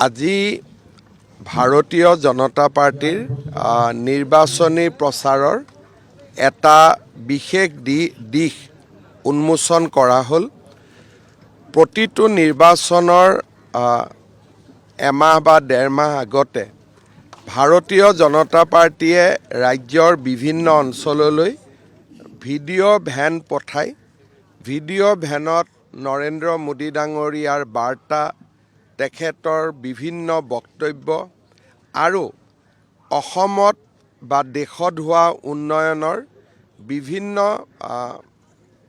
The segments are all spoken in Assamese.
আজি ভাৰতীয় জনতা পাৰ্টিৰ নিৰ্বাচনী প্ৰচাৰৰ এটা বিশেষ দিশ উন্মোচন কৰা হ'ল। প্ৰতিটো নিৰ্বাচনৰ এমাহ বা ডেৰ মাহ আগতে ভাৰতীয় জনতা পাৰ্টিয়ে ৰাজ্যৰ বিভিন্ন অঞ্চললৈ ভিডিঅ' ভেন পঠাই ভিডিঅ' ভেনত নৰেন্দ্ৰ মোদী ডাঙৰীয়াৰ বাৰ্তা, তেখেতৰ বিভিন্ন বক্তব্য আৰু অসমত বা দেশত হোৱা উন্নয়নৰ বিভিন্ন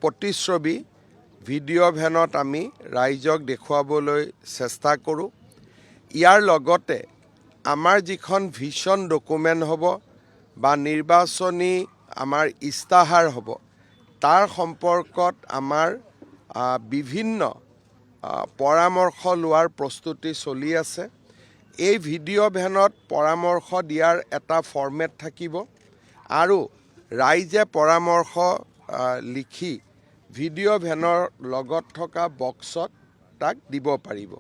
প্ৰতিচ্ছবি ভিডিঅ' ভেনত আমি ৰাইজক দেখুৱাবলৈ চেষ্টা কৰোঁ। ইয়াৰ লগতে আমাৰ যিখন ভিজন ডকুমেণ্ট হ'ব বা নিৰ্বাচনী আমাৰ ইস্তাহাৰ হ'ব, তাৰ সম্পৰ্কত আমাৰ বিভিন্ন পৰামৰ্শ লোৱাৰ প্ৰস্তুতি চলি আছে। এই ভিডিঅ' ভেনত পৰামৰ্শ দিয়াৰ এটা ফৰ্মেট থাকিব আৰু ৰাইজে পৰামৰ্শ লিখি ভিডিঅ' ভেনৰ লগত থকা বক্সত তাক দিব পাৰিব।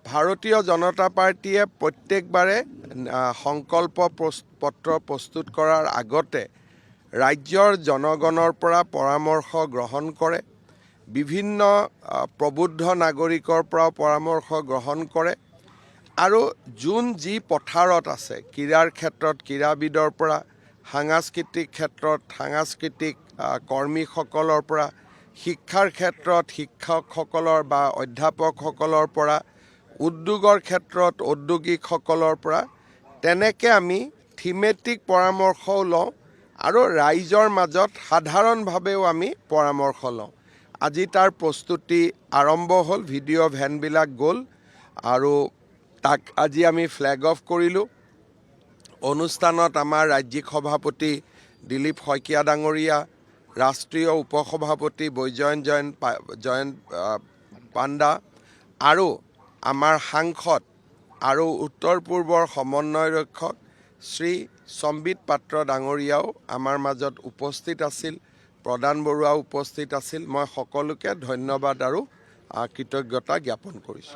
ভাৰতীয় জনতা পাৰ্টিয়ে প্ৰত্যেকবাৰে সংকল্প পত্ৰ প্ৰস্তুত কৰাৰ আগতে ৰাজ্যৰ জনগণৰ পৰা পৰামৰ্শ গ্ৰহণ কৰে, বিভিন্ন প্ৰবুদ্ধ নাগৰিকৰ পৰা পৰামৰ্শ গ্ৰহণ কৰে আৰু যোন যি পথাৰত আছে, ক্ৰীড়াৰ ক্ষেত্ৰত ক্ৰীড়াবিদৰ পৰা, সাংস্কৃতিক ক্ষেত্ৰত সাংস্কৃতিক কৰ্মীসকলৰ পৰা, শিক্ষাৰ ক্ষেত্ৰত শিক্ষকসকলৰ বা অধ্যাপকসকলৰ পৰা, উদ্যোগৰ ক্ষেত্ৰত উদ্যোগীসকলৰ পৰা, তেনেকৈ আমি থিমেটিক পৰামৰ্শও লওঁ আৰু ৰাইজৰ মাজত সাধাৰণভাৱেও আমি পৰামৰ্শ লওঁ। আজি তাৰ প্ৰস্তুতি আৰম্ভ হ'ল। ভিডিঅ' ভেনবিলাক গ'ল আৰু তাক আজি আমি ফ্লেগ অফ কৰিলোঁ। অনুষ্ঠানত আমাৰ ৰাজ্যিক সভাপতি দিলীপ শইকীয়া ডাঙৰীয়া, ৰাষ্ট্ৰীয় উপসভাপতি জয়ন্ত পাণ্ডা আৰু আমাৰ সাংসদ আৰু উত্তৰ পূৰ্বৰ সমন্বয় ৰক্ষক শ্ৰী সম্বিত পাত্ৰ ডাঙৰীয়াও আমাৰ মাজত উপস্থিত আছিল, প্ৰদান বৰুৱাও উপস্থিত আছিল। মই সকলোকে ধন্যবাদ আৰু কৃতজ্ঞতা জ্ঞাপন কৰিছোঁ।